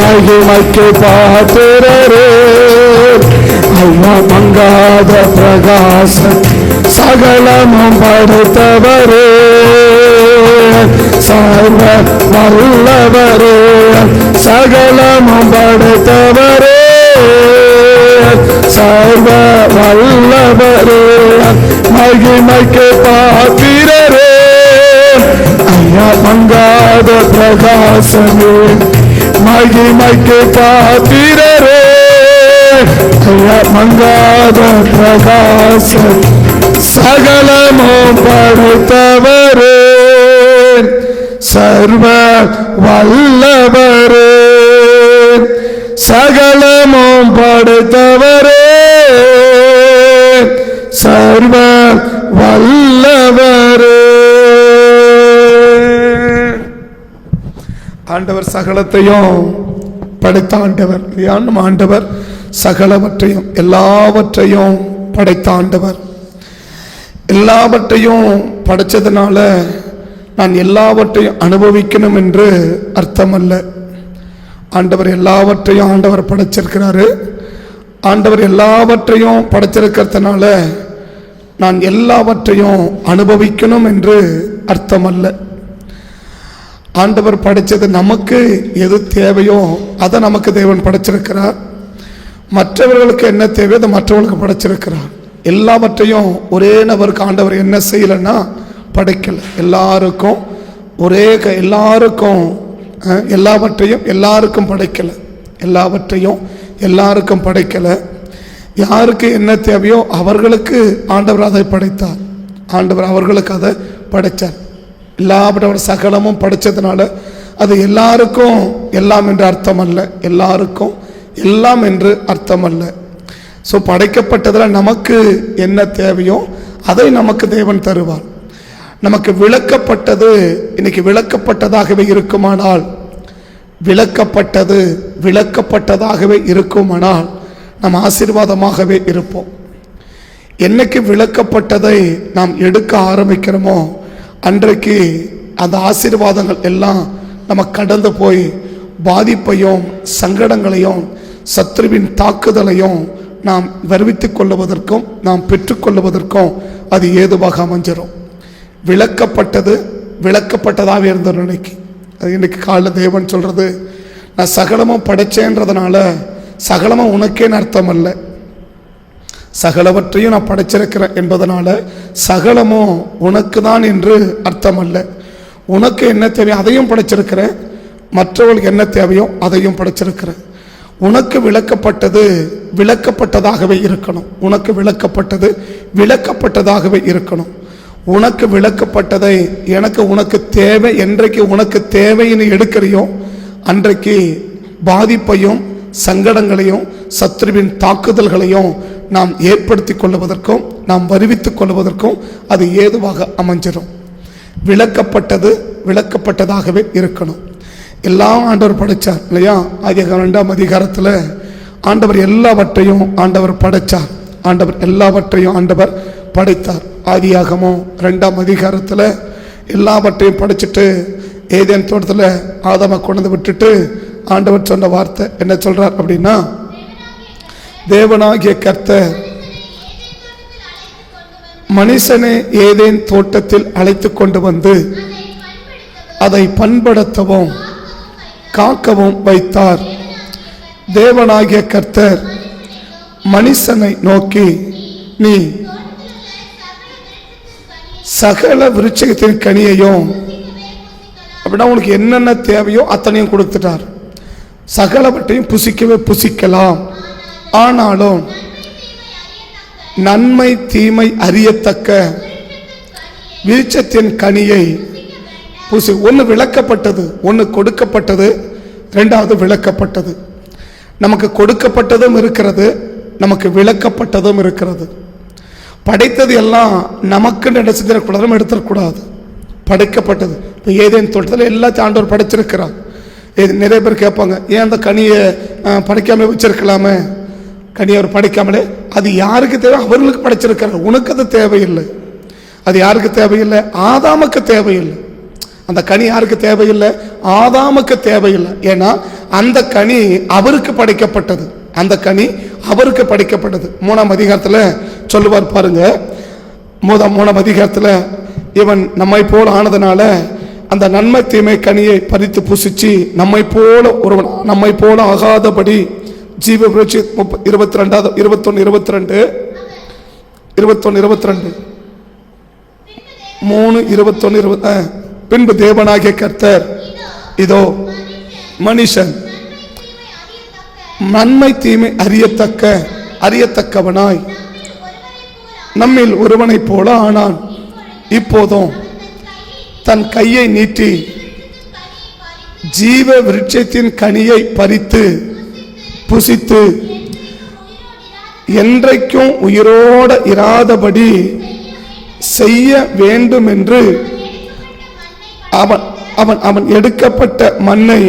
மகிமைக்கு பாத்திரரே, ஐயா மங்காத பிரகாசம் சகலமும் படைத்தவரே, சர்வ வல்லவரே, சகலமும் படைத்தவரே, சர்வ வல்லவரே, மகிமைக்கு பாத்திரரே, ஐயா மங்காத பிரகாசமே, மகிமைக்கு பாத்திரரே, ஐயா மங்காத பிரகாசம் சகலமும் படைத்தவரே, சர்வ வல்லவரே, சகலமும் படைத்தவரே, சர்வ வல்லவரே. ஆண்டவர் சகலத்தையும் படைத்த ஆண்டவர். ஆண்டவர் சகலவற்றையும் எல்லாவற்றையும் படைத்த ஆண்டவர். எல்லாவற்றையும் படைச்சதுனால நான் எல்லாவற்றையும் அனுபவிக்கணும் என்று அர்த்தம் அல்ல. ஆண்டவர் எல்லாவற்றையும் ஆண்டவர் படைச்சிருக்கிறாரு. ஆண்டவர் எல்லாவற்றையும் படைச்சிருக்கிறதுனால நான் எல்லாவற்றையும் அனுபவிக்கணும் என்று அர்த்தம் அல்ல. ஆண்டவர் படைச்சது நமக்கு எது தேவையோ அதை நமக்கு தேவன் படைச்சிருக்கிறார். மற்றவர்களுக்கு என்ன தேவையோ அதை மற்றவர்களுக்கு படைச்சிருக்கிறார். எல்லாவற்றையும் ஒரே நபருக்கு ஆண்டவர் என்ன செய்யலைன்னா படைக்கல. எல்லாருக்கும் எல்லாருக்கும் எல்லாவற்றையும் எல்லாருக்கும் படைக்கல. எல்லாவற்றையும் எல்லாருக்கும் படைக்கல. யாருக்கு என்ன தேவையோ அவர்களுக்கு ஆண்டவர் அதை படைத்தார். ஆண்டவர் அவர்களுக்கு அதை படைத்தார். எல்லாவற்றோட சகலமும் படைச்சதுனால அது எல்லாருக்கும் எல்லாம் என்று அர்த்தம் அல்ல. எல்லாருக்கும் எல்லாம் என்று அர்த்தம் அல்ல. ஸோ படைக்கப்பட்டதில் நமக்கு என்ன தேவையோ அதை நமக்கு தேவன் தருவார். நமக்கு விளக்கப்பட்டது இன்னைக்கு விளக்கப்பட்டதாகவே இருக்குமானால், விளக்கப்பட்டதாகவே இருக்குமானால் நாம் ஆசீர்வாதமாகவே இருப்போம். என்னைக்கு விளக்கப்பட்டதை நாம் எடுக்க ஆரம்பிக்கிறோமோ அன்றைக்கு அந்த ஆசீர்வாதங்கள் எல்லாம் நம்ம கடந்து போய் பாதிப்பையும் சங்கடங்களையும் சத்ருவின் தாக்குதலையும் நாம் வருவித்துக் கொள்ளுவதற்கும் நாம் பெற்றுக்கொள்ளுவதற்கும் அது ஏதுவாக அமைஞ்சிடும். விளக்கப்பட்டதாக இருந்த நினைக்கு அது இன்னைக்கு காலையில் தேவன் சொல்றது, நான் சகலமும் படைச்சேன்றதுனால சகலமும் உனக்கேன்னு அர்த்தம் அல்ல. சகலவற்றையும் நான் படைச்சிருக்கிறேன் என்பதனால சகலமும் உனக்கு தான் என்று அர்த்தம் அல்ல. உனக்கு என்ன தேவையோ அதையும் படைச்சிருக்கிறேன், மற்றவர்களுக்கு என்ன தேவையோ அதையும் படைச்சிருக்கிறேன். உனக்கு விளக்கப்பட்டதாகவே இருக்கணும். உனக்கு விளக்கப்பட்டதாகவே இருக்கணும். உனக்கு விளக்கப்பட்டதை உனக்கு தேவை என்றைக்கு உனக்கு தேவைன்னு எடுக்கிறியோ அன்றைக்கு பாதிப்பையும் சங்கடங்களையும் சத்ருவின் தாக்குதல்களையும் நாம் ஏற்படுத்தி கொள்வதற்கும் நாம் வருவித்துக் கொள்வதற்கும் அது ஏதுவாக அமைஞ்சிடும். விளக்கப்பட்டதாகவே இருக்கணும். எல்லாம் ஆண்டவர் படைச்சார் இல்லையா? ஆதியாகமம் 2ஆம் அதிகாரத்தில் ஆண்டவர் எல்லாவற்றையும் ஆண்டவர் படைச்சார். ஆண்டவர் எல்லாவற்றையும் ஆண்டவர் படைத்தார். ஆதியாகமம் 2ஆம் அதிகாரத்தில் எல்லாவற்றையும் படைச்சிட்டு ஏதேன் தோட்டத்தில் ஆதாமை கொண்டு விட்டுட்டு ஆண்டவர் சொன்ன வார்த்தை என்ன சொல்றார் அப்படின்னா, தேவனாகிய கர்த்தர் மனுஷனை ஏதேன் தோட்டத்தில் அழைத்து கொண்டு வந்து அதை பண்படுத்தவும் காக்கவும் வைத்தார். தேவனாகிய கர்த்தர் மனுஷனை நோக்கி, நீ சகல விருட்சத்தின் கனியையும் அப்படின்னா உனக்கு என்னென்ன தேவையோ அத்தனையும் கொடுத்துட்டார். சகலவற்றையும் புசிக்கலாம். ஆனாலும் நன்மை தீமை அறியத்தக்க விருட்சத்தின் கனியை ஒன்று விளக்கப்பட்டது, ஒன்று கொடுக்கப்பட்டது, ரெண்டாவது விளக்கப்பட்டது. நமக்கு கொடுக்கப்பட்டதும் இருக்கிறது, நமக்கு விளக்கப்பட்டதும் இருக்கிறது. படைத்தது எல்லாம் நமக்கு நடத்திடக்கூடாது, எடுத்துடக்கூடாது. படைக்கப்பட்டது இப்போ ஏதேன் தோட்டத்தில் எல்லாத்தையும் ஆண்டவர் படைச்சிருக்கிறார். நிறைய பேர் கேட்பாங்க, ஏன் அந்த கனியை படைக்காம வச்சிருக்கலாமே? கனியை அவர் படைக்காமலே அது யாருக்கு தேவை? அவர்களுக்கு படைச்சிருக்கிறார். உனக்கு அது தேவையில்லை. அது யாருக்கு தேவையில்லை? ஆதாமுக்கு தேவையில்லை. அந்த கனி யாருக்கு தேவையில்லை? ஆதாமுக்கு தேவையில்லை. ஏன்னா அந்த கனி அவருக்கு படைக்கப்பட்டது. அந்த கனி அவருக்கு படைக்கப்பட்டது. 3ஆம் அதிகாரத்தில் சொல்லுவார் பாருங்க. 3ஆம் அதிகாரத்தில் இவன் நம்மை போல ஆனதுனால அந்த நன்மை தீமை கனியை பறித்து புசிச்சு நம்மை போல ஒருவன் நம்மை போல ஆகாதபடி ஜீவ விருட்சி 21:22 3:21 பின்பு தேவனாகிய கர்த்தர் இதோ மனுஷன் நன்மை தீமை அறியத்தக்கவனாய் நம்மில் ஒருவனை போல ஆனான். இப்போதும் தன் கையை நீட்டி ஜீவ விருட்சத்தின் கனியை பறித்து புசித்து என்றைக்கும் உயிரோடு இராதபடி செய்ய வேண்டும் என்று அவன் எடுக்கப்பட்ட மண்ணை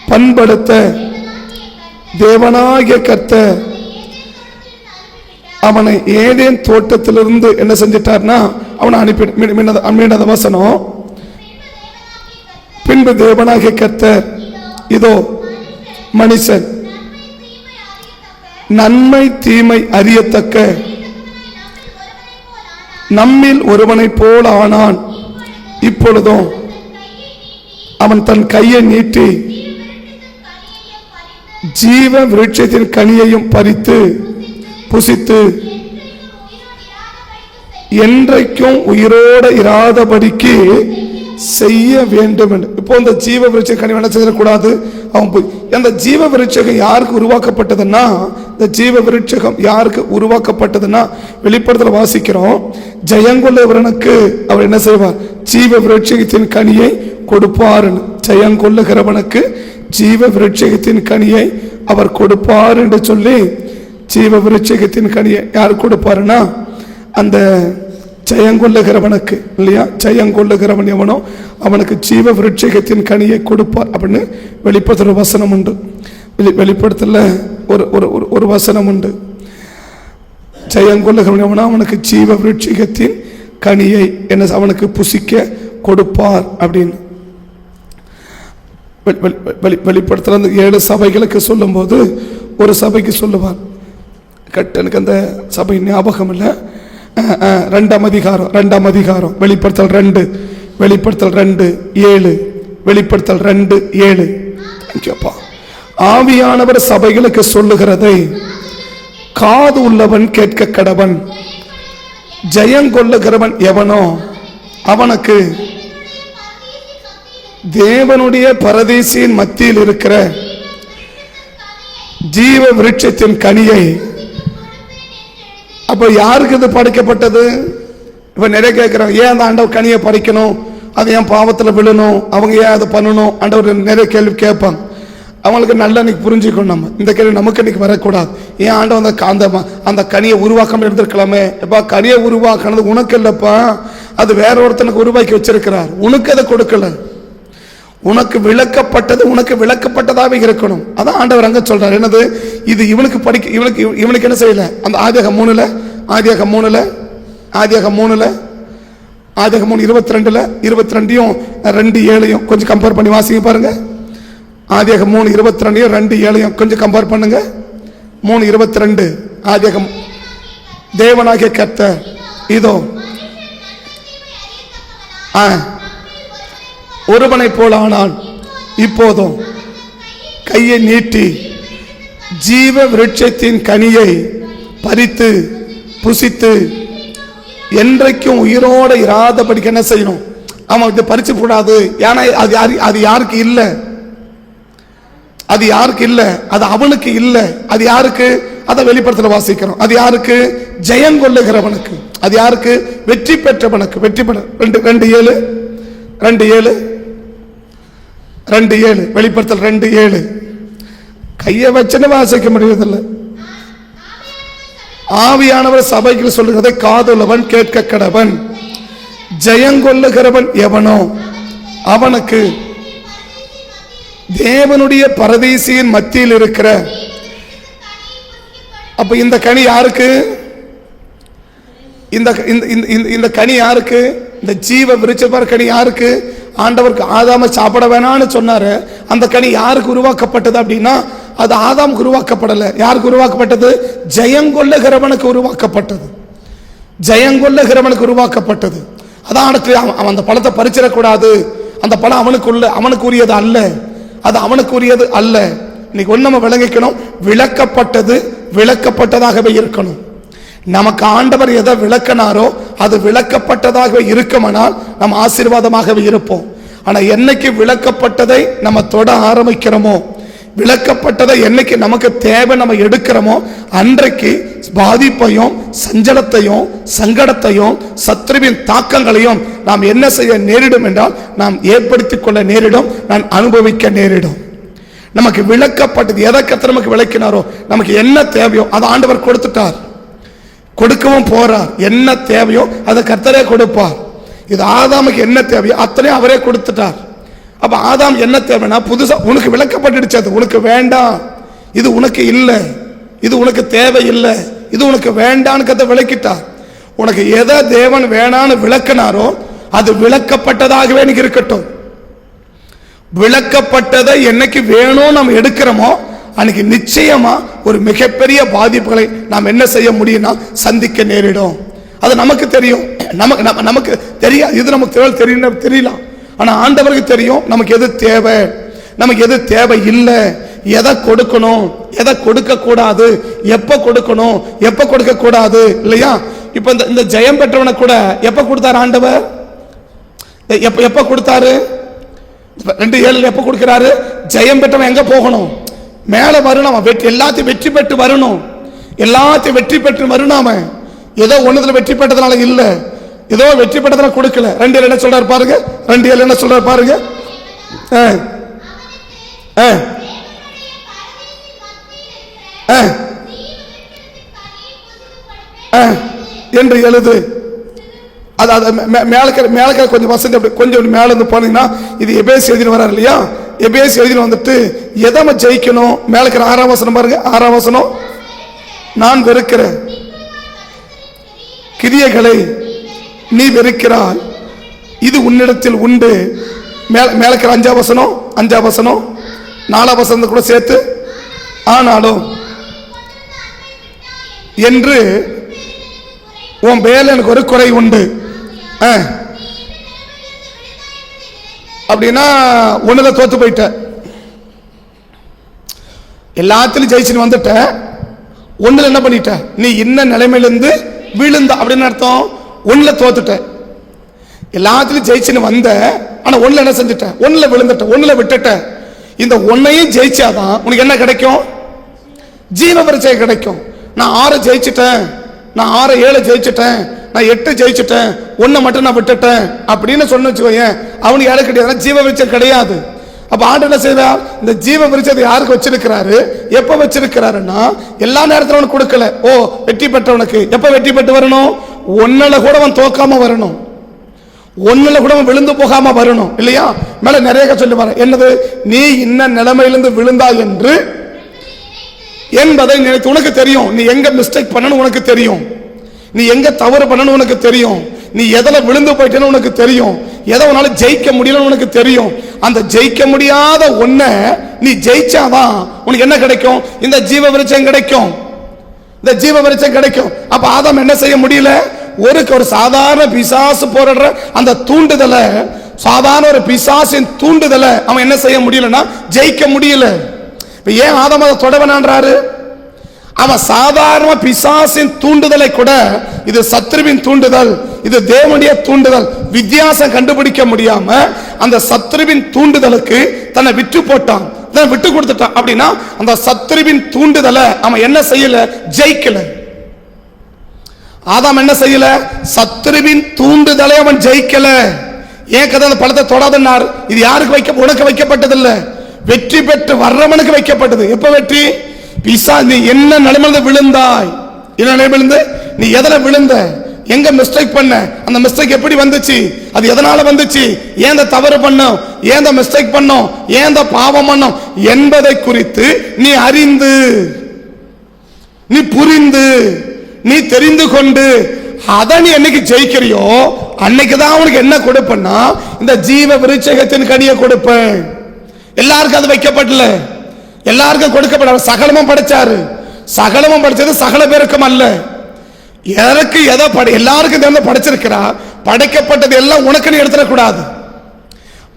பண்படுத்த தேவனாகிய கர்த்தர் அவனை ஏதேன் தோட்டத்திலிருந்து என்ன செஞ்சிட்டார்னா அவனை அனுப்பி வசனம். பின்பு தேவனாகிய கர்த்தர் இதோ மனுஷன் நன்மை தீமை அறியத்தக்க நம்மில் ஒருவனை போல ஆனான். இப்பொழுதும் அவன் தன் கையை நீட்டி ஜீவ விருட்சத்தின் கனியையும் பறித்து புசித்து என்றைக்கும் உயிரோடு இராதபடிக்கு செய்ய வேண்டும் என்று. இப்போ இந்த ஜீவ விருட்ச கனி என்ன செய்யக்கூடாது? அந்த ஜீவ விருட்சகம் யாருக்கு உருவாக்கப்பட்டதுன்னா, இந்த ஜீவ விருட்சகம் யாருக்கு உருவாக்கப்பட்டதுன்னா வெளிப்படுத்தல வாசிக்கிறோம். ஜெயங்கொள்ளுகிறவனுக்கு அவர் என்ன செய்வார்? ஜீவ விருட்சகத்தின் கனியை கொடுப்பார். ஜெயங்கொள்ளுகிறவனுக்கு ஜீவ விருட்சகத்தின் கனியை அவர் கொடுப்பார் என்று சொல்லி, ஜீவ விருட்சகத்தின் கனியை யார் கொடுப்பாருன்னா அந்த ஜெயங்கொள்ளுகிறவனுக்கு இல்லையா? ஜெயங்கொள்ளுகிறவன் எவனோ அவனுக்கு ஜீவ விருட்சகத்தின் கனியை கொடுப்பார் அப்படின்னு வெளிப்படுத்துகிற வசனம் உண்டு. வெளிப்படுத்தல ஒரு வசனம் உண்டு. ஜெயங்கொள்ளுகிறவன் எவனோ அவனுக்கு ஜீவ விருட்சகத்தின் கனியை என்ன அவனுக்கு புசிக்க கொடுப்பார் அப்படின்னு வெளிப்படுத்தல. அந்த 7 சபைகளுக்கு சொல்லும் போது ஒரு சபைக்கு சொல்லுவார். எனக்கு அந்த சபை ஞாபகம் இல்லை. 2ஆம் அதிகாரம் வெளிப்படுத்தல் 2 7 வெளிப்படுத்தல் 2:7. ஆவியானவர் சபைகளுக்கு சொல்லுகிறதை காது உள்ளவன் கேட்க கடவன். ஜெயங்கொள்ளுகிறவன் எவனோ அவனுக்கு தேவனுடைய பரதீசின் மத்தியில் இருக்கிற ஜீவ விருட்சத்தின் கனியை. அப்ப யாருக்கு இது படைக்கப்பட்டது? இப்ப நிறைய கேட்கிறாங்க, ஏன் அந்த ஆண்டவர் கனியை பறிக்கணும், அது ஏன் பாவத்தில் விழணும், அவங்க ஏன் அதை பண்ணணும், ஆண்டவர் நிறைய கேள்வி கேட்பாங்க. அவங்களுக்கு நல்லா இன்னைக்கு புரிஞ்சுக்கணும். நம்ம இந்த கேள்வி நமக்கு இன்னைக்கு வரக்கூடாது. ஏன் ஆண்டவர் அந்த கனியை உருவாக்காம இருந்திருக்கலாமே? எப்பா, கனியை உருவாக்குனது உனக்கு இல்லப்பா, அது வேற ஒருத்தனுக்கு உருவாக்கி வச்சிருக்கிறார். உனக்கு அதை கொடுக்கல. உனக்கு விளக்கப்பட்டது உனக்கு விளக்கப்பட்டதாகவே இருக்கணும். அதான் ஆண்டவர் அங்க சொல்றார். என்னது இது? இவனுக்கு இவனுக்கு என்ன செய்யல? அந்த ஆதியாகமம் 3 22 2:7 கொஞ்சம் கம்பேர் பண்ணி வாசிங்க பாருங்க. ஆதியாகமம் 3:22 2:7 கொஞ்சம் கம்பேர் பண்ணுங்க. 3:22 ஆதியாகமம். தேவனாகிய கர்த்தர் இதோ ஒருவனை போல ஆனான். இப்போதும் கையை நீட்டி ஜீவ விருட்சத்தின் கனியை பறித்து புசித்து என்றைக்கும் உயிரோடு இராதபடிக்கு என்ன செய்யணும்? அவன் இதை பறிச்சு கூடாது. ஏன்னா அது யாருக்கு இல்லை? அது யாருக்கு இல்லை? அது அவனுக்கு இல்லை. அது யாருக்கு? அதை வெளிப்படுத்தல வாசிக்கிறோம். அது யாருக்கு? ஜெயங்கொள்ளுகிறவனுக்கு. அது யாருக்கு? வெற்றி பெற்றவனுக்கு. வெற்றி பெற 2:7 வெளிப்படுத்தல் 2:7 கையை வச்சுன்னு வாசிக்க முடியதில்லை. ஆவியானவர் சபைக்கு சொல்லுகிறதை காதுள்ளவன் கேட்க கடவன். ஜெயங்கொள்ளுகிறவன் எவனோ அவனுக்கு தேவனுடைய பரதீசியின் மத்தியில் இருக்கிற. அப்ப இந்த கனி யாருக்கு? இந்த கனி யாருக்கு? இந்த ஜீவ விருட்ச கனி யாருக்கு? ஆண்டவருக்கு. ஆதாம சாப்பிட வேணான்னு சொன்னாரு. அந்த கனி யாருக்கு உருவாக்கப்பட்டது அப்படின்னா அது ஆதாமுக்கு உருவாக்கப்படல. யாருக்கு உருவாக்கப்பட்டது? ஜெயங்கொள்ளுகிறவனுக்கு உருவாக்கப்பட்டது. ஜெயங்கொள்ளுகிறவனுக்கு உருவாக்கப்பட்டது. அதான் அவன் அந்த பழத்தை பறிச்சிடக்கூடாது. அந்த பழம் அவனுக்குரியது அல்ல. அது அவனுக்குரியது அல்ல. இன்னைக்கு ஒண்ணு நம்ம விளங்கிக்கணும், விளக்கப்பட்டது விளக்கப்பட்டதாகவே இருக்கணும். நமக்கு ஆண்டவர் எதை விளக்கினாரோ அது விளக்கப்பட்டதாகவே இருக்குமானால் நம்ம ஆசீர்வாதமாகவே இருப்போம். ஆனா என்னைக்கு விளக்கப்பட்டதை நம்ம தொட ஆரம்பிக்கிறோமோ, விளக்கப்பட்டதை என்னைக்கு நமக்கு தேவை நம்ம எடுக்கிறோமோ அன்றைக்கு பாதிப்பையும் சஞ்சலத்தையும் சங்கடத்தையும் சத்ருவின் தாக்கங்களையும் நாம் என்ன செய்ய நேரிடும் என்றால் நாம் ஏற்படுத்திக் கொள்ள நேரிடும், நான் அனுபவிக்க நேரிடும். நமக்கு விளக்கப்பட்டது எதை கர்த்தர் நமக்கு விளக்கினாரோ, நமக்கு என்ன தேவையோ அதை ஆண்டவர் கொடுத்துட்டார், கொடுக்கவும் போறார். என்ன தேவையோ அதை கர்த்தரே கொடுப்பார். இது ஆதாமுக்கு என்ன தேவையோ அத்தனையும் அவரே கொடுத்துட்டார். அப்ப ஆதாம் என்ன தேவைன்னா புதுசா உனக்கு விளக்கப்பட்டுடுச்சு, அது உனக்கு வேண்டாம், இது உனக்கு இல்லை, இது உனக்கு தேவை இல்லை, இது உனக்கு வேண்டான்னு கர்த்தர் விளக்கிட்டார். உனக்கு எதை தேவன் வேணான்னு விளக்கினாரோ அது விளக்கப்பட்டதாகவே எனக்கு இருக்கட்டும். விளக்கப்பட்டதை என்னைக்கு வேணும் நம்ம எடுக்கிறோமோ அன்னைக்கு நிச்சயமா ஒரு மிகப்பெரிய பாதிப்புகளை நாம் என்ன செய்ய முடியும்னா சந்திக்க நேரிடும். அது நமக்கு தெரியும், நமக்கு தெரியாது, இது நமக்கு தெரியலாம். ஆனா ஆண்டவருக்கு தெரியும் நமக்கு எது தேவை, நமக்கு எது தேவை இல்லை, எதை கொடுக்கணும், எதை கொடுக்க கூடாது, எப்ப கொடுக்கணும், எப்ப கொடுக்க கூடாது இல்லையா? இப்ப இந்த ஜெயம் பெற்றவனை கூட எப்ப கொடுத்தாரு ஆண்டவர்? எப்ப கொடுத்தாரு? 2:7 எப்ப கொடுக்கிறாரு? ஜெயம் பெற்றவன் எங்க போகணும்? மேல வரணும். எல்லாத்தையும் வெற்றி பெற்று வரணும், எல்லாத்தையும் வெற்றி பெற்று வரணும். ஏதோ ஒண்ணுல வெற்றி பெற்றதுனால இல்ல, ஏதோ வெற்றி பெற்றதுனால கொடுக்கல. 2:7 என்ன சொல்றாரு பாருங்க, 2:7 என்ன சொல்றாரு பாருங்க. என்று எழுது. மேல கொஞ்சம் வசதி கொஞ்சம் மேல இருந்து போனீங்கன்னா இது எபேசு எழுதின வர்றாரு இல்லையா? எபேசு எழுதின வந்துட்டு எதை ஜெயிக்கணும்? மேல 6ஆம் வசனம் பாருங்க. 6ஆம் வசனம், நான் வெறுக்கிற கிரியைகளை நீ வெறுக்கிறாய், இது உன்னிடத்தில் உண்டு. மேல 5ஆம் வசனம், 5ஆம் வசனம் 4ஆம் வசனம் கூட சேர்த்து, ஆனாலும் என்று உன் மேல எனக்கு ஒரு குறை உண்டு. அப்படின்னா ஒண்ணுல தோத்து போயிட்ட, எல்லாத்திலும் ஜெயிச்சுன்னு வந்துட்ட, ஒண்ணுல என்ன பண்ணிட்ட, நீ இன்ன நிலைமையிலிருந்து விழுந்த அப்படின்னு அர்த்தம். ஒண்ணுல தோத்துட்ட, எல்லாத்திலும் ஜெயிச்சுன்னு வந்த, ஆனா ஒண்ணுல என்ன செஞ்சுட்ட, ஒண்ணுல விழுந்துட்ட, ஒண்ணுல விட்டுட்ட. இந்த ஒன்னையும் ஜெயிச்சாதான் உனக்கு என்ன கிடைக்கும்? ஜீவ விருட்சை கிடைக்கும். நான் 6 ஜெயிச்சுட்டேன், நான் 6, 7 ஜெயிச்சுட்டேன், நான் 8 ஜெயிச்சுட்டேன், 1 மட்டும் நான் விட்டுட்டேன் அப்படின்னு சொன்ன வச்சுக்கோங்க, அவனுக்கு யாரும் கிடையாது, ஜீவ விருட்சம் கிடையாது. அப்ப ஆண்டு என்ன செய்வார்? இந்த ஜீவ விருட்சத்தை யாருக்கு வச்சிருக்கிறாரு, எப்ப வச்சிருக்கிறாருன்னா எல்லா நேரத்திலும் அவனுக்கு கொடுக்கல. ஓ, வெற்றி பெற்றவனுக்கு எப்ப வெற்றி பெற்று வரணும்? ஒன்னுல கூட அவன் தோக்காம வரணும், ஒன்னுல கூட அவன் விழுந்து போகாம வரணும் இல்லையா? மேல நிறைய சொல்லி வர என்னது, நீ இன்ன நிலைமையிலிருந்து விழுந்தாய் என்று என்பதை நினைத்து, உனக்கு தெரியும் நீ எங்க மிஸ்டேக் பண்ணணும், உனக்கு தெரியும் நீ எங்க தவறு பண்ணணும், உனக்கு தெரியும் நீ எதுல விழுந்து போயிட்டேன்னு உனக்கு தெரியும், எதை உன்னால ஜெயிக்க முடியலன்னு உனக்கு தெரியும். அந்த ஜெயிக்க முடியாத ஒன்ன நீ ஜெயிச்சாதான் உனக்கு என்ன கிடைக்கும்? இந்த ஜீவ விருட்சம் கிடைக்கும், இந்த ஜீவ விருட்சம் கிடைக்கும். அப்ப ஆதாம் என்ன செய்ய முடியல? ஒரு சாதாரண பிசாசு போடுற அந்த தூண்டுதல, சாதாரண ஒரு பிசாசின் தூண்டுதல அவன் என்ன செய்ய முடியலன்னா ஜெயிக்க முடியல. ஏன் ஆதாம் அதை தொட வேணான்றாரு? அவன் சாதாரண பிசாசின் தூண்டுதலை கூட, இது சத்ருவின் தூண்டுதல், இது தேவனுடைய தூண்டுதல், வித்தியாசம் கண்டுபிடிக்க முடியாம அந்த சத்ருவின் தூண்டுதலுக்கு தன்னை விட்டு போட்டான், விட்டு கொடுத்துட்டான். அப்படின்னா அந்த சத்ருவின் தூண்டுதலை அவன் என்ன செய்யல? ஜெயிக்கல. ஆதாம் என்ன செய்யல? சத்ருவின் தூண்டுதலை அவன் ஜெயிக்கல. ஏன் கதை அந்த பழத்தை தொடாதன்னார்? இது யாருக்கு உனக்கு வைக்கப்பட்டதில்லை, வெற்றி பெற்று வர்றவனுக்கு வைக்கப்பட்டது. எப்ப வெற்றி? பிசா, நீ என்ன நிலைமையிலிருந்து விழுந்தாய், என்ன நிலைமையிலிருந்து, நீ எதுல விழுந்த, எங்க மிஸ்டேக் பண்ண, அந்த மிஸ்டேக் எப்படி வந்துச்சு, அது எதனால வந்துச்சு, ஏன் அந்த தவறு பண்ணோம், ஏன் அந்த மிஸ்டேக் பண்ணோம், ஏன் அந்த பாவம் பண்ணோம் என்பதை குறித்து நீ அறிந்து, நீ புரிந்து, நீ தெரிந்து கொண்டு அதை நீ என்னைக்கு ஜெயிக்கிறியோ அன்னைக்குதான் அவனுக்கு என்ன கொடுப்பேன்னா இந்த ஜீவ விருட்சகத்தின் கனியை கொடுப்பேன். எல்லாருக்கும் அது வைக்கப்படல, எல்லாருக்கும் கொடுக்கப்பட. சகலமும் படைச்சாரு, சகலமும் படைச்சது சகல பேருக்கும் அல்ல. எனக்கு எதை எல்லாருக்கும் தேர்ந்து படைச்சிருக்கிறா. படைக்கப்பட்டது எல்லாம் உனக்குன்னு எடுத்துடக்கூடாது,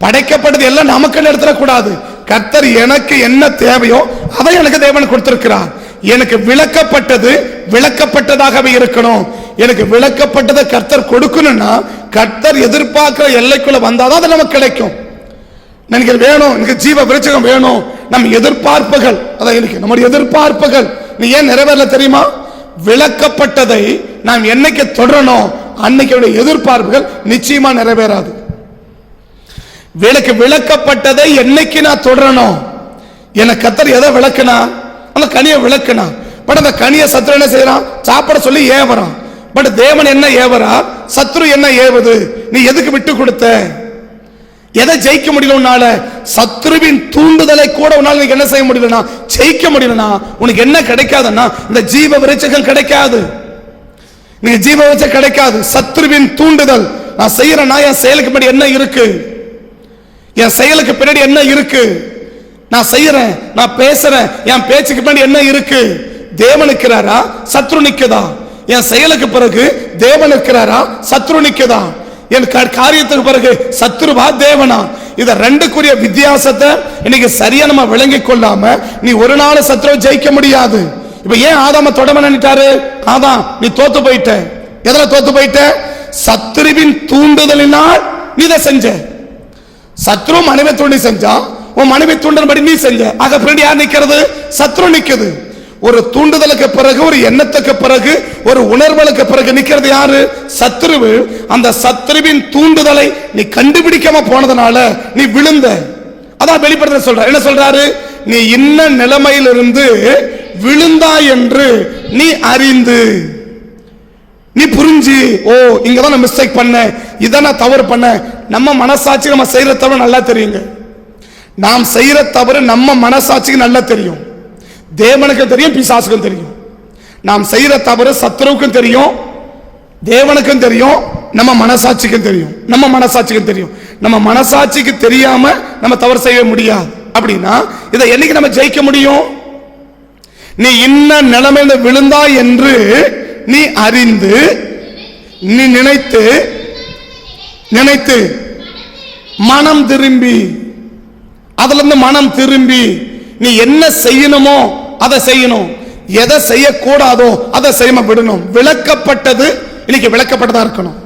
படைக்கப்பட்டது எல்லாம் நமக்குன்னு எடுத்துடக்கூடாது. கர்த்தர் எனக்கு என்ன தேவையோ அதை எனக்கு தேவன் கொடுத்திருக்கிறார். எனக்கு விளக்கப்பட்டது விளக்கப்பட்டதாகவே இருக்கணும். எனக்கு விளக்கப்பட்டதை கர்த்தர் கொடுக்கணும்னா கர்த்தர் எதிர்பார்க்கிற எல்லைக்குள்ள வந்தாதான் அது நமக்கு கிடைக்கும். எனக்கு வேணும், எனக்கு ஜீவ விருட்சகம் வேணும். நம்ம எதிர்பார்ப்புகள், அதான் எனக்கு நம்முடைய எதிர்பார்ப்புகள் நீ ஏன் நிறைவேறல தெரியுமா? விளக்கப்பட்டதை நாம் என்னைக்கு தொடரணும் அன்னைக்கு எதிர்பார்ப்புகள் நிச்சயமா நிறைவேறாது. விளக்கப்பட்டதை என்னைக்கு நான் தொடரணும். எனக்கு கர்த்தர் எதை விளக்குனா அந்த கனியை விளக்குனா. பட் அந்த கனியை சத்ரு என்ன செய்யறான்? சாப்பிட சொல்லி ஏவறான். பட் தேவன் என்ன ஏவரா? சத்ரு என்ன ஏவுது? நீ எதுக்கு விட்டு கொடுத்த? எதை ஜெயிக்க முடியலனால? சத்ருவின் தூண்டுதலை கூட உன்னால நீங்க என்ன செய்ய முடியலனா, ஜெயிக்க முடியலனா உனக்கு என்ன கிடைக்காதுன்னா இந்த ஜீவ விருட்சகம் கிடைக்காது. நீங்க ஜீவ விருட்சகம் கிடைக்காது. சத்ருவின் தூண்டுதல். நான் செய்யறேன்னா என் செயலுக்கு பின்னாடி என்ன இருக்கு? என் செயலுக்கு பின்னாடி என்ன இருக்கு? நான் செய்யறேன், நான் பேசுறேன், என் பேச்சுக்கு பின்னாடி என்ன இருக்கு? தேவன் இருக்கிறாரா, சத்ரு நிக்குதா? என் செயலுக்கு பிறகு தேவன் இருக்கிறாரா, சத்ரு நிக்குதா? என் காரியத்துக்கு பிறகு சத்ருவா தேவனா? இத ரெண்டுக்குரிய வித்தியாசத்தை இன்னைக்கு சரியா நம்ம விளங்கி கொள்ளாம நீ ஒரு நாள் சத்ருவை ஜெயிக்க முடியாது. இப்ப ஏன் ஆதாம தொடம நினைட்டாரு? ஆதாம் நீ தோத்து போயிட்ட. எதுல தோத்து போயிட்ட? சத்ருவின் தூண்டுதலினால் நீ இதை செஞ்ச. சத்ரு மனைவி தூண்டி செஞ்சா, உன் மனைவி தூண்டன்படி நீ செஞ்ச. ஆக பின்னாடி யார் நிக்கிறது? சத்ரு நிக்குது. ஒரு தூண்டுதலுக்கு பிறகு, ஒரு எண்ணத்துக்கு பிறகு, ஒரு உணர்வுகளுக்கு பிறகு நிக்கிறது யாரு? சத்ரு. அந்த சத்ருவின் தூண்டுதலை நீ கண்டுபிடிக்காம போனதுனால நீ விழுந்த. அதான் வெளிப்படுத்த சொல்ற. என்ன சொல்றாரு? நீ இன்ன நிலைமையிலிருந்து விழுந்தாய் என்று நீ அறிந்து, நீ புரிஞ்சு, ஓ இங்கதான் நான் மிஸ்டேக் பண்ண, இதான் நான் தவறு பண்ண. நம்ம மனசாட்சி நம்ம செய்யற தவறு நல்லா தெரியுங்க. நாம் செய்யற தவறு நம்ம மனசாட்சிக்கு நல்லா தெரியும், தேவனுக்கும் தெரியும், பிசாசுக்கும் தெரியும். நாம் செய்யற தவறு சத்ருவுக்கும் தெரியும், தேவனுக்கும் தெரியும், நம்ம மனசாட்சிக்கும் தெரியும். நம்ம மனசாட்சிக்கும் தெரியும். நம்ம மனசாட்சிக்கு தெரியாம நம்ம தவறு செய்ய முடியாது. அப்படின்னா இதை என்னைக்கு நம்ம ஜெயிக்க முடியும்? நீ இன்ன நிலைமையில விழுந்தாய் என்று நீ அறிந்து, நீ நினைத்து மனம் திரும்பி, அதுல இருந்து மனம் திரும்பி நீ என்ன செய்யணுமோ அதை செய்யணும், எதை செய்யக்கூடாதோ அதை செய்ய விடணும். விளக்கப்பட்டது இன்னைக்கு விளக்கப்பட்டதா இருக்கணும்.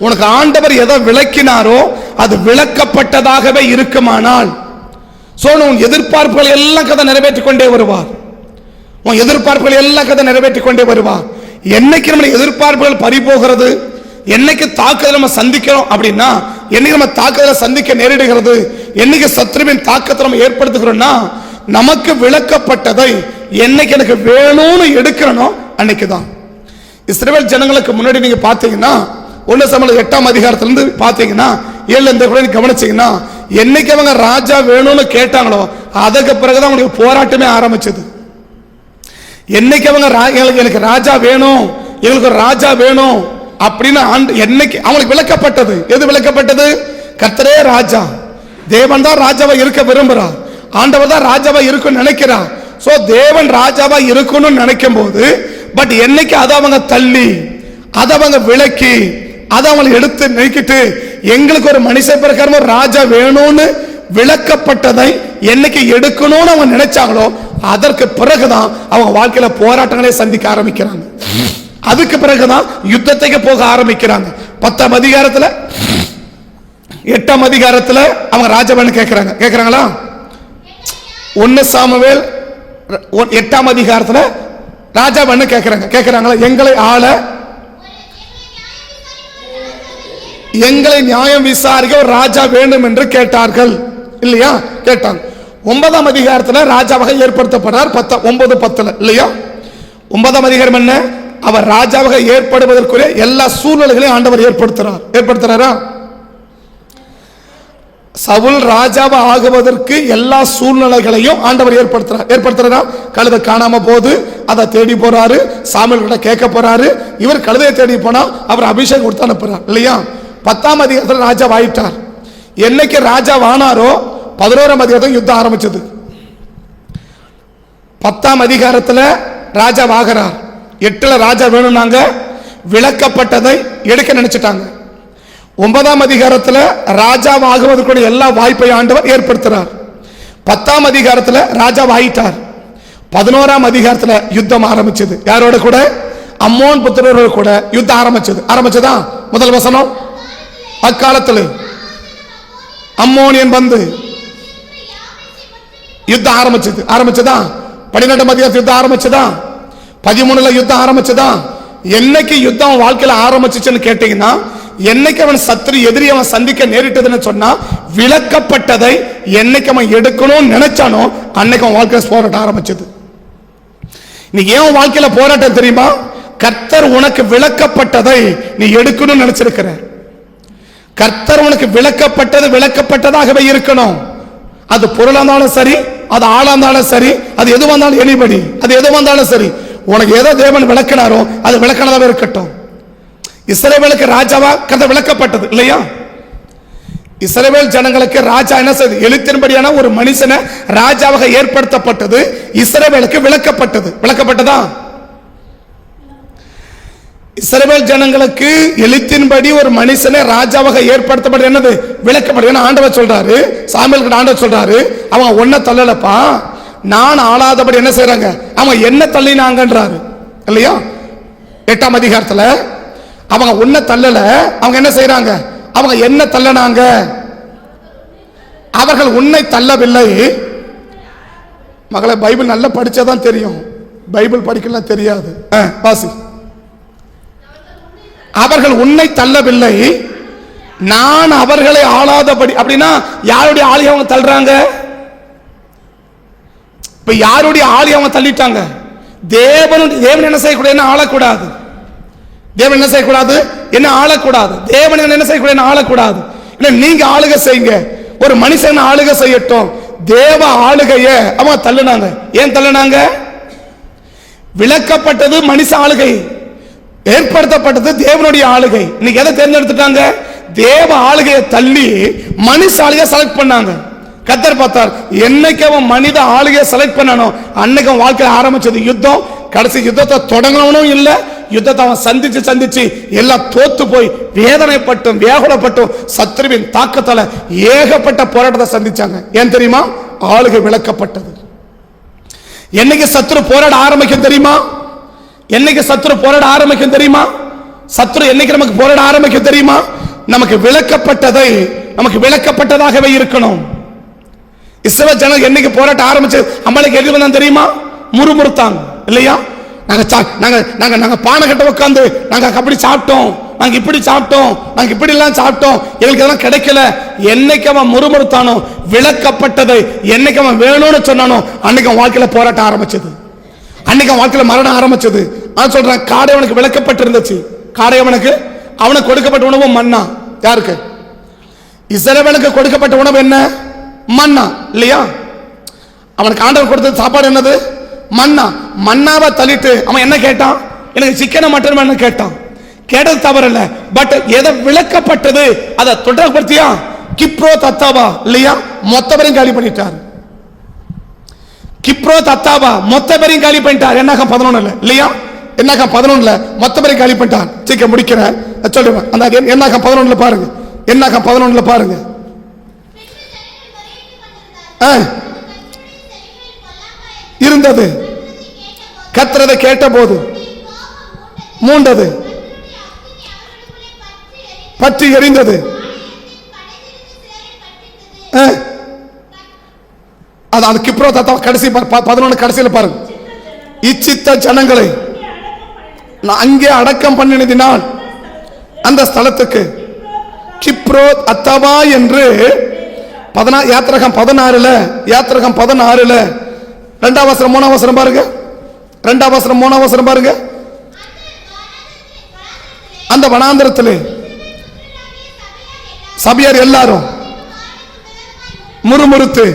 உனக்கு ஆண்டவர் எதை விளக்கினாரோ அது விளக்கப்பட்டதாகவே இருக்குமானால் உன் எதிர்பார்ப்புகள் எல்லாம் கதை நிறைவேற்றிக் கொண்டே வருவார். உன் எதிர்பார்ப்புகள் எல்லாம் கதை நிறைவேற்றிக் கொண்டே வருவார். என்னைக்கு நம்ம எதிர்பார்ப்புகள் பறிபோகிறது, என்னைக்கு தாக்குதல் நம்ம சந்திக்கிறோம் அப்படின்னா, என்னைக்கு நம்ம தாக்குதலை சந்திக்க நேரிடுகிறது, என்னைக்கு சத்ருவின் தாக்கத்தை நம்ம ஏற்படுத்துகிறோம்னா, நமக்கு விளக்கப்பட்டதை என்னைக்கு எனக்கு வேணும்னு எடுக்கிறனோ அன்னைக்குதான். இஸ்ரவேல் ஜனங்களுக்கு முன்னாடி நீங்க பாத்தீங்கன்னா 1 சாமுவேல் 8ஆம் அதிகாரத்திலிருந்து பாத்தீங்கன்னா 7 கூட கவனிச்சீங்கன்னா, என்னைக்கு அவங்க ராஜா வேணும்னு கேட்டாங்களோ அதுக்கு பிறகுதான் அவங்களுக்கு போராட்டமே ஆரம்பிச்சது. என்னைக்கு அவங்க எனக்கு ராஜா வேணும், எங்களுக்கு ராஜா வேணும் அப்படின்னு என்னைக்கு அவங்களுக்கு விளக்கப்பட்டது, எது விளக்கப்பட்டது? கர்த்தரே ராஜா, தேவன் தான் ராஜாவா இருக்க விரும்புறார், ஆண்டவர் தான் ராஜாவா இருக்குன்னு நினைக்கிறார். சோ தேவன் ராஜாவா இருக்கணும்னு நினைக்கும் போது, பட் என்னைக்கு அதை அவங்க தள்ளி, அதை அவங்க விளக்கி, அதை அவங்க எடுத்து நினைக்கிட்டு எங்களுக்கு ஒரு மனுஷ பிரகாரம் ஒரு ராஜா வேணும்னு விளக்கப்பட்டதை என்னைக்கு எடுக்கணும்னு அவங்க நினைச்சாங்களோ அதற்கு பிறகுதான் அவங்க வாழ்க்கையில போராட்டங்களே சந்திக்க ஆரம்பிக்கிறாங்க. அதுக்கு பிறகுதான் யுத்தத்துக்கு போக ஆரம்பிக்கிறாங்க. 10ஆம் அதிகாரத்துல 8ஆம் அதிகாரத்துல அவங்க ராஜாவான்னு கேட்கிறாங்களா? 1 சாமுவேல் 8ஆம் அதிகாரத்துல ராஜாவான்னு கேட்கிறாங்களா? எங்களை ஆள, எங்களை நியாயம் விசாரிக்க ஒரு ராஜா வேண்டும் என்று கேட்டார்கள் இல்லையா? கேட்டாங்க. 9ஆம் அதிகாரத்துல ராஜாவாக ஏற்படுத்தப்படார். 9:10 இல்லையா? 9ஆம் அதிகாரம் என்ன? அவர் ராஜாவாக ஏற்படுவதற்குரிய எல்லா சூழ்நிலைகளையும் ஆண்டவர் ஏற்படுத்துறாரா? சவுல் ராஜாவா ஆகுவதற்கு எல்லா சூழ்நிலைகளையும் ஆண்டவர் ஏற்படுத்துறாரா? கழுதை காணாம போது அதை தேடி போறாரு, சாமுவேல் கிட்ட கேட்க போறாரு. இவர் கழுதையை தேடி போனா அவர் அபிஷேகம் கொடுத்து அனுப்புறார் இல்லையா? 10ஆம் அதிகாரத்தில் ராஜா ஆயிட்டார். என்னைக்கு ராஜா ஆனாரோ 11ஆம் அதிகாரத்தில் யுத்தம் ஆரம்பிச்சது. 10ஆம் அதிகாரத்தில் ராஜா ஆகிறார். 8ல ராஜா வேணும்னாங்க, விளக்கப்பட்டதை எடுக்க நினைச்சிட்டாங்க. 9ஆம் அதிகாரத்தில் ராஜா ஆகுவதற்குரிய எல்லா வாய்ப்பை ஆண்டவர் ஏற்படுத்துறார். 10ஆம் அதிகாரத்தில் ராஜா ஆயிட்டார். 11ஆம் அதிகாரத்தில் யுத்தம் ஆரம்பிச்சது. யாரோட கூட? அம்மோன் புத்திரரோட கூட யுத்தம் ஆரம்பிச்சதா? முதல் வசனம், அக்காலத்தில் அம்மோனியன் வந்து யுத்தம் ஆரம்பிச்சதா? 12ஆம் அதிகாரத்தில் யுத்தம் ஆரம்பிச்சதா? 13ல யுத்தம் ஆரம்பிச்சதா? என்னைக்கு யுத்தம் வாழ்க்கையில ஆரம்பிச்சுன்னு கேட்டீங்கன்னா, என்னைக்கு அவன் சத்துரு எதிரி அவன் சந்திக்க நேரிட்டதுன்னு சொன்னா, விளக்கப்பட்டதை என்னைக்கு அவன் எடுக்கணும்னு நினைச்சானோ அன்னைக்கு அவன் வாழ்க்கையில போராட்டம் ஆரம்பிச்சது. இன்னைக்கு ஏன் வாழ்க்கையில போராட்டம் தெரியுமா? கர்த்தர் உனக்கு விளக்கப்பட்டதை நீ எடுக்கணும்னு நினைச்சிருக்கிற. கர்த்தர் உனக்கு விளக்கப்பட்டதாகவே இருக்கணும். அது பொருளா இருந்தாலும் சரி, அது ஆளா இருந்தாலும் சரி, அது எது வந்தாலும் எனிபடி, அது எது வந்தாலும் சரி, உனக்கு எதை தேவன் விளக்கினாரோ அது விளக்கினதாவே இருக்கட்டும். இஸ்ரவேலுக்கு ராஜாவா கர்த்தர் விளக்கப்பட்டது இல்லையா? இஸ்ரவேல் ஜனங்களுக்கு ராஜா என்ன செய்து? எழுத்தின்படியான ஒரு மனுஷனை ராஜாவாக ஏற்படுத்தப்பட்டது. இஸ்ரவேலுக்கு விளக்கப்பட்டதா? இஸ்ரவேல் ஜனங்களுக்கு எழுத்தின்படி ஒரு மனுஷனை ராஜாவாக ஏற்படுத்தப்பட்டது. என்னது? விளக்கப்பட்டது. ஆண்டவர் சொல்றாரு, சாமுவேலுக்கு ஆண்டவர் சொல்றாரு, அவங்க ஒன்ன தள்ளலப்பா, நான் ஆளாதபடி என்ன செய்யறாங்க, அவங்க என்ன தள்ளினாங்கன்றாரு இல்லையா? 8ஆம் அதிகாரத்துல அவங்க ஒன்ன தள்ளல, அவங்க என்ன செய்யறாங்க? அவங்க என்ன தள்ளனாங்க? அவர்கள் உன்னை தள்ளவில்லை. மகளை பைபிள் நல்லா படிச்சாதான் தெரியும், பைபிள் படிக்கலாம் தெரியாது. வாசி. அவர்கள் உன்னை தள்ளவில்லை, நான் அவர்களை ஆளாதபடி. அப்படின்னா யாருடைய ஆளை அவங்க தள்ளுறாங்க? இப்ப யாருடைய ஆளை அவங்க தள்ளிட்டாங்க? தேவன் என்ன செய்யக்கூடாது? என்ன ஆளக்கூடாது? தேவன் என்ன செய்யக்கூடாது? என்ன ஆளக்கூடாது? தேவன் என்ன செய்யக்கூடாது? என்ன ஆளக்கூடாது? இல்ல நீங்க ஆளுகை செய்யுங்க, ஒரு மனுஷன் ஆளுகை செய்யட்டும். தேவ ஆளுகைய அவங்க தள்ளுனாங்க. ஏன் தள்ளுனாங்க? விளக்கப்பட்டது மனுஷ ஆளுகை, ஏற்படுத்தப்பட்டது தேவனுடைய ஆளுகை. இன்னைக்கு எதை தேர்ந்தெடுத்துட்டாங்க? தேவ ஆளுகையை தள்ளி மனுஷ ஆளுகையை செலக்ட் பண்ணாங்க. கர்த்தர் பார்த்தார், என்னைக்கு அவன் மனித ஆளுகையை செலக்ட் பண்ணனோ அன்னைக்கு அவன் வாழ்க்கையில் ஆரம்பிச்சது யுத்தம். கடைசி யுத்தத்தை தொடங்கணும் இல்ல, யுத்தத்தை அவன் சந்திச்சு எல்லாம் தோத்து போய் வேதனைப்பட்டும் வேகுலப்பட்டும் சத்ருவின் தாக்கத்தால ஏகப்பட்ட போராட்டத்தை சந்திச்சாங்க. ஏன் தெரியுமா? ஆளுகை விளக்கப்பட்டது. என்னைக்கு சத்ரு போராட ஆரம்பிக்கும் தெரியுமா? என்னைக்கு சத்ரு போராட ஆரம்பிக்கும் தெரியுமா? சத்ரு என்னைக்கு நமக்கு போராட ஆரம்பிக்கும் தெரியுமா? நமக்கு விளக்கப்பட்டதாகவே இருக்கணும். இஸ்ரவேல் ஜனங்கள் என்னைக்கு போராட்ட ஆரம்பிச்சு அம்மனுக்கு எது வந்தான் தெரியுமா? முறுமுறுத்தாங்க இல்லையா? நாங்க பானை கட்ட உட்காந்து நாங்க அப்படி சாப்பிட்டோம், நாங்க இப்படி சாப்பிட்டோம், நாங்க இப்படி எல்லாம் சாப்பிட்டோம், எங்களுக்கு இதெல்லாம் கிடைக்கல. என்னைக்கு அவன் முறுமுறுத்தானோ, விளக்கப்பட்டதை என்னைக்கு அவன் வேணும்னு சொன்னானோ அன்னைக்கு அவன் வாழ்க்கையில போராட்டம் ஆரம்பிச்சது, அன்னைக்கு அவன் வாழ்க்கையில மரணம் ஆரம்பிச்சது. நான் சொல்றேன், காடையவனுக்கு விளக்கப்பட்டிருந்துச்சு. காடையவனுக்கு அவனுக்கு கொடுக்கப்பட்ட உணவு மன்னா. யாருக்கு? இஸ்ரவேலுக்கு கொடுக்கப்பட்ட உணவு என்ன? மன்னா இல்லையா? அவனுக்கு ஆண்டவர் கொடுத்தது சாப்பாடு என்னது? மன்னா. மன்னாவை தள்ளிட்டு அவன் என்ன கேட்டான்? எனக்கு சிக்கனை மட்டன் கேட்டான். கேட்டது தவறல்ல, பட் எதை விளக்கப்பட்டது அதை தொடர்படுத்தியா? கிப்ரோ தத்தாவா இல்லையா? மொத்த பேரையும் காலி பண்ணிட்டார். கிப்ரோ தத்தாவா மொத்த பேரையும் காலி பண்ணிட்டார். என்னாகம் 11 இல்லையா? என்னாகம் 11 மொத்த பேரையும் காலி பண்ணிட்டார். சீக்கிரம் முடிக்கிறேன், சொல்லுவேன். அந்த என்னாகம் 11 பாருங்க, என்னாகம் 11 பாருங்க. இருந்தது. கர்த்தரை கேட்டபோது மூண்டது, பற்றி எரிந்தது. அது கிப்ரோ தத்தா கடைசி 11 கடைசியில் பாருங்க. இச்சித்த ஜனங்களை நான் அங்கே அடக்கம் பண்ணினதினால் அந்த ஸ்தலத்துக்கு கிப்ரோ அத்தவா என்று யாத்திரகம் 16 யாத்திரகம் 16 2ஆம் வசனம் 3ஆம் வசனம் பாருங்க. 2ஆம் வசனம் 3ஆம் வசனம் பாருங்க. அந்த வனாந்தரத்திலே சபையார் எல்லாரும் முறுமுறுத்து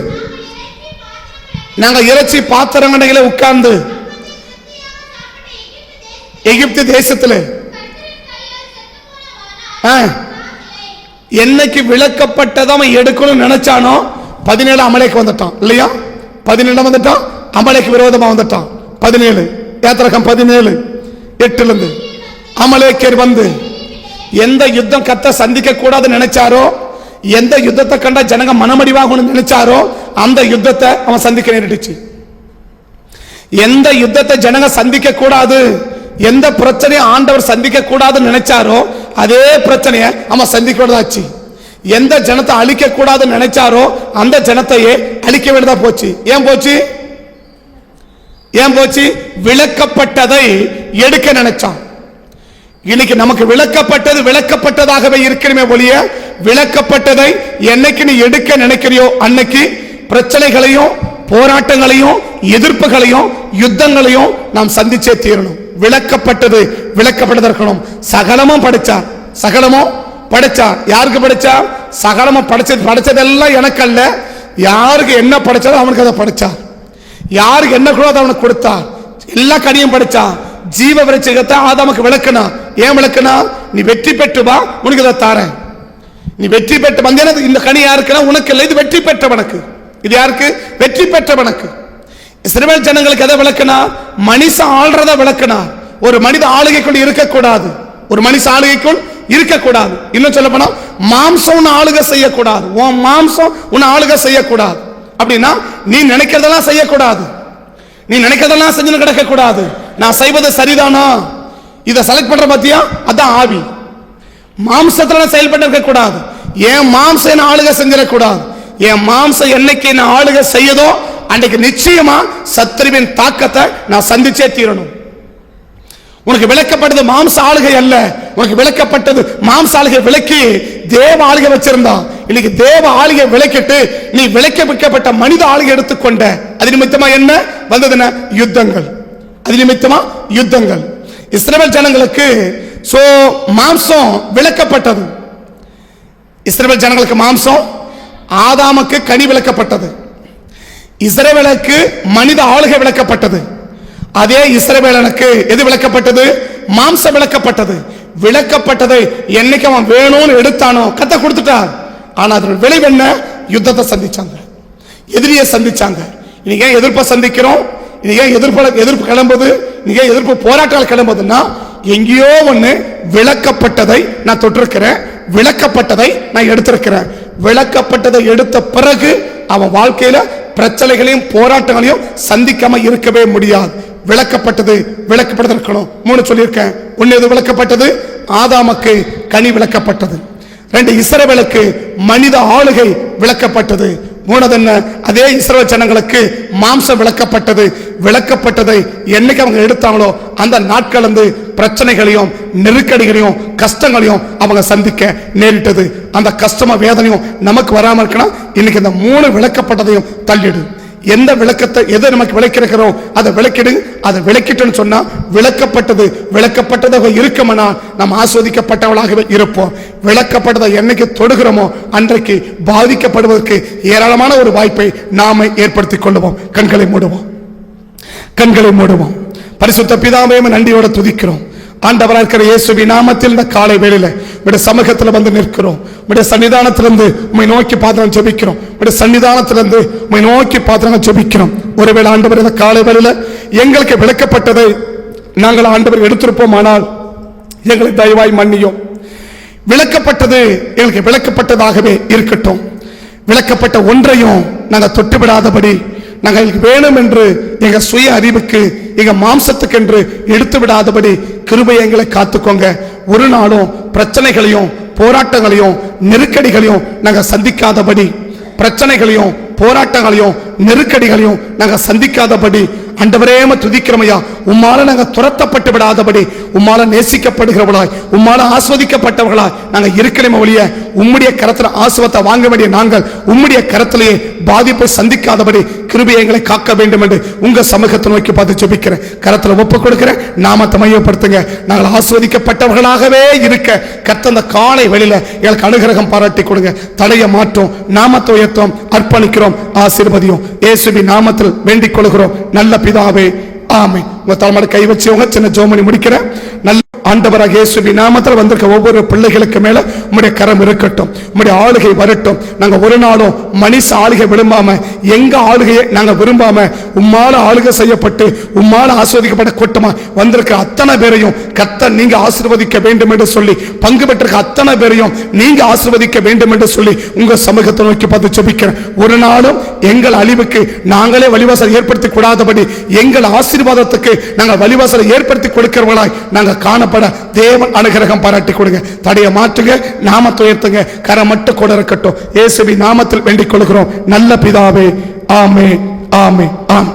நாங்க இறைச்சி பாத்திரங்கடையில உட்கார்ந்து எகிப்து தேசத்துல என்னைக்கு விளக்கப்பட்டதை அவன் எடுக்கணும்னு நினைச்சானோ 17 அமலேக்கு வந்துட்டான் இல்லையா? 17 வந்துட்டான், அமலேக்கு விரோதமா வந்துட்டான். 17 யாத்திராகமம் 17:8 அமலேக்கர் வந்து எந்த யுத்தம் கத்த சந்திக்க கூடாது நினைச்சாரோ, எந்த யுத்தத்தை கண்ட ஜனங்க மனமடிவாகணும்னு நினைச்சாரோ அந்த யுத்தத்தை அவன் சந்திக்க நேரிட்டுச்சு. எந்த யுத்தத்தை ஜனங்க சந்திக்க கூடாது, எந்த பிரச்சனையை ஆண்டவர் சந்திக்க கூடாதுன்னு நினைச்சாரோ அதே பிரச்சனையை அவன் சந்திக்க வேண்டியதாச்சு. எந்த ஜனத்தை அழிக்க கூடாதுன்னு நினைச்சாரோ அந்த ஜனத்தையே அழிக்க வேண்டியதா போச்சு. ஏன் போச்சு? ஏன் போச்சு? விளக்கப்பட்டதை எடுக்க நினைச்சான். இன்னைக்கு நமக்கு விளக்கப்பட்டது விளக்கப்பட்டதாகவே இருக்கணுமே ஒழிய, விளக்கப்பட்டதை என்னைக்கு நீ எடுக்க நினைக்கிறியோ அன்னைக்கு பிரச்சனைகளையும் போராட்டங்களையும் எதிர்ப்புகளையும் யுத்தங்களையும் நாம் சந்திச்சே தீரணும். விளக்கப்பட்டது விளக்கப்பட்டது இருக்கணும். சகலமும் படிச்சார், சகலமும் படிச்சார். யாருக்கு படிச்சார்? சகலமும் படிச்சதெல்லாம் எனக்கு அல்ல, யாருக்கு என்ன படிச்சாலும் அவனுக்கு அதை படிச்சார். யாருக்கு என்ன கூட அவனுக்கு கொடுத்தார். எல்லா கனியும் படிச்சான். ஜீவ விருட்சத்தை ஆதாமுக்கு விளக்குனா. ஏன் விளக்குனா? நீ வெற்றி பெற்று வா, உனக்கு இதை தாரேன். நீ வெற்றி பெற்று வந்தேன்னா இந்த கனி யாருக்குன்னா உனக்கு இல்லை, இது வெற்றி பெற்றவனுக்கு. இது யாருக்கு? வெற்றி பெற்றவனுக்கு. இஸ்ரவேல் ஜனங்களுக்கு எதை விளக்குனா? மனுஷன் ஆள்றத விளக்குனா. ஒரு மனித ஆளுகைக்குள் இருக்கக்கூடாது, ஒரு மனுஷ ஆளுகைக்குள் இருக்கக்கூடாது. இன்னும் சொல்ல போனா மாம்சம் உன்னை ஆளுகை செய்யக்கூடாது, உன் மாம்சம் உன்னை ஆளுகை செய்யக்கூடாது. அப்படின்னா நீ நினைக்கிறதெல்லாம் செய்யக்கூடாது, நீ நினைக்கிறதெல்லாம் செஞ்சு கிடக்க கூடாது. நான் செய்வது சரிதானா இதை செலக்ட் பண்ற பத்தியா, அதான் ஆவி. மாம்சத்துல செயல்பட்டு இருக்க கூடாது. என் மாம்சம் என்ன ஆளுகை செஞ்சிடக்கூடாது. என் மாம்சம் என்னைக்கு என்ன ஆளுகை செய்யதோ அன்றைக்கு நிச்சயமா சத்துருவின் தாக்கத்தை நான் சந்திச்சே தீரணும். உனக்கு விளக்கப்பட்டது மாம்ச ஆளுகை அல்ல, உனக்கு விளக்கப்பட்டது மாம்ச ஆளுகை விளக்கி தேவ ஆளுகை வச்சிருந்தான். இன்னைக்கு தேவ ஆளுகை விளக்கிட்டு நீ விளக்கப்பட்ட மனித ஆளுகை எடுத்துக்கொண்ட. அது நிமித்தமா என்ன வந்ததுன்னா யுத்தங்கள். அது நிமித்தமா யுத்தங்கள். இஸ்ரவேல் ஜனங்களுக்கு மாம்சம் விளக்கப்பட்டது. இஸ்ரவேல் ஜனங்களுக்கு மாம்சம், ஆதாமுக்கு கனி விளக்கப்பட்டது. இஸ்ரவேலுக்கு மனித ஆளுகை விளக்கப்பட்டது. அதே இஸ்ரவேலனுக்கு எது விளக்கப்பட்டது? மாம்சம் விளக்கப்பட்டது. விளக்கப்பட்டதை என்னைக்கு அவன் வேணும்னு எடுத்தானோ கத்த கொடுத்துட்டார். ஆனா அதன் விளைவு என்ன? யுத்தத்தை சந்திச்சாங்க, எதிரியை சந்திச்சாங்க. இன்னைக்கு ஏன் எதிர்ப்பை சந்திக்கிறோம்? இன்னைக்கு ஏன் எதிர்ப்பு கிளம்புது? இன்னைக்கு ஏன் எதிர்ப்பு போராட்டங்கள் கிளம்புதுன்னா எங்கேயோ ஒண்ணு விளக்கப்பட்டதை நான் தொட்டிருக்கிறேன், விளக்கப்பட்டதை நான் எடுத்திருக்கிறேன். விளக்கப்பட்டதை எடுத்த பிறகு அவன் வாழ்க்கையில பிரச்சனைகளையும் போராட்டங்களையும் சந்திக்காம இருக்கவே முடியாது. விளக்கப்பட்டது விளக்கப்பட்டது இருக்கணும். 3 சொல்லியிருக்கேன். 1 எது விளக்கப்பட்டது? ஆதாமுக்கு கனி விளக்கப்பட்டது. 2 இஸ்ரவேலுக்கு மனித ஆளுகை விளக்கப்பட்டது. 3 என்ன? அதே இஸ்ரவேல் ஜனங்களுக்கு மாம்சம் விளக்கப்பட்டது. விளக்கப்பட்டதை என்னைக்கு அவங்க எடுத்தாங்களோ அந்த நாட்கள் வந்து பிரச்சனைகளையும் நெருக்கடிகளையும் கஷ்டங்களையும் அவங்க சந்திக்க நேரிட்டது. அந்த கஷ்டமும் வேதனையும் நமக்கு வராமல் இருக்கணும். இன்னைக்கு இந்த 3 விளக்கப்பட்டதையும் தள்ளிடு. எந்த விளக்கத்தை எதை நமக்கு விளக்கிறோம் அதை விளக்கிடு. அதை விளக்கிட்டோன்னு சொன்னா விளக்கப்பட்டதாக இருக்குமானா நாம் ஆஸ்வதிக்கப்பட்டவளாகவே இருப்போம். விளக்கப்பட்டதை என்னைக்கு தொடுகிறோமோ அன்றைக்கு பாதிக்கப்படுவதற்கு ஏராளமான ஒரு வாய்ப்பை நாம ஏற்படுத்திக் கொள்ளுவோம். கண்களை மூடுவோம், கண்களை மூடுவோம். பரிசுத்த பிதாவே நன்றியோட துதிக்கிறோம். ஆண்டவராக இருக்கிற இயேசுவின் நாமத்தில் இந்த காலை வேளையில உம்முடைய சமூகத்தில் வந்து நிற்கிறோம். உம்முடைய சன்னிதானத்திலிருந்து உம்மை நோக்கி பார்த்து ஜெபிக்கிறோம். உம்முடைய சன்னிதானத்திலிருந்து உம்மை நோக்கி பார்த்து ஜெபிக்கிறோம். ஒருவேளை ஆண்டவர் இந்த காலை வேளையில எங்களுக்கு விளக்கப்பட்டதை நாங்கள் ஆண்டவர் எடுத்திருப்போம், ஆனால் எங்களை தயவாய் மன்னியும். விளக்கப்பட்டது எங்களுக்கு விளக்கப்பட்டதாகவே இருக்கட்டும். விளக்கப்பட்ட ஒன்றையும் நாங்கள் தொட்டுவிடாதபடி நாங்கள் வேணும் என்று எங்க சுய அறிவுக்கு எங்க மாம்சத்துக்கு என்று எடுத்து விடாதபடி கிருபையை எங்களை காத்துக்கோங்க. ஒரு நாளும் பிரச்சனைகளையும் போராட்டங்களையும் நெருக்கடிகளையும் நாங்கள் சந்திக்காதபடி, பிரச்சனைகளையும் போராட்டங்களையும் நெருக்கடிகளையும் நாங்கள் சந்திக்காதபடி ஆண்டவரே துதிக்கிறமையா. உம்மால நாங்கள் துரத்தப்பட்டு விடாதபடி, உம்மால நேசிக்கப்படுகிறவர்களாய், உம்மால ஆஸ்வதிக்கப்பட்டவர்களாய் நாங்கள் இருக்கணுமே ஒழிய உம்முடைய கரத்தில் ஆசுவத்தை வாங்க வேண்டிய நாங்கள் உம்முடைய கரத்திலேயே பாதிப்பை சந்திக்காதபடி கிருபையை எங்களை காக்க வேண்டும் என்று உங்க சமூகத்தை நோக்கி பார்த்து ஜெபிக்கிறேன். கரத்தில் ஒப்புக் கொடுக்கிறேன். நாமத்தை மையப்படுத்துங்க. நாங்கள் ஆஸ்வதிக்கப்பட்டவர்களாகவே இருக்க கர்த்தர் அந்த காலை வெளியில எங்களுக்கு அனுகிரகம் பாராட்டி கொடுங்க. தடையை மாற்றோம், நாமத்தை உயர்த்தோம், அர்ப்பணிக்கிறோம், ஆசீர்வதியும். இயேசுவின் நாமத்தில் வேண்டிக் கொள்கிறோம் நல்ல பிதாவே, ஆமே. உங்க தலைமையில கை வச்சவங்க சின்ன ஜோமணி முடிக்கிறேன். நல்ல ஆண்டவராக இயேசுவின் நாமத்தில் வந்திருக்க ஒவ்வொரு பிள்ளைகளுக்கு மேல உம்முடைய கரம் இருக்கட்டும், உம்முடைய ஆளுகை வரட்டும். நாங்க ஒரு நாளும் மனுஷ ஆளுகை விரும்பாம, எங்க ஆளுகையை நாங்க விரும்பாம, உம்மால ஆளுகை செய்யப்பட்டு உம்மால ஆசீர்வதிக்கப்பட்ட கூட்டமா வந்திருக்க அத்தனை பேரையும் கர்த்தர் நீங்க ஆசீர்வதிக்க வேண்டும் என்று சொல்லி, பங்கு பெற்றிருக்க அத்தனை பேரையும் நீங்க ஆசீர்வதிக்க வேண்டும் என்று சொல்லி உங்க சமூகத்தை நோக்கி பார்த்து ஜெபிக்கிறேன். ஒரு நாளும் எங்கள் அழிவுக்கு நாங்களே வழிவாசல் ஏற்படுத்தி கூடாதபடி, எங்கள் ஆசீர்வாதத்துக்கு நாங்கள் வழிவாசலை ஏற்படுத்தி கொடுக்கிறவர்களாய் நாங்கள் காணப்பட தேவன் அனுகிரகம் பாராட்டி கொடுங்க. தடைய மாற்றுங்க, நாமத்தை உயர்த்துங்க, கரம் மட்டும் கூட இருக்கட்டும். இயேசுவின் நாமத்தில் வேண்டிக் கொள்கிறோம் நல்ல பிதாவே. ஆமே, ஆமே, ஆம்.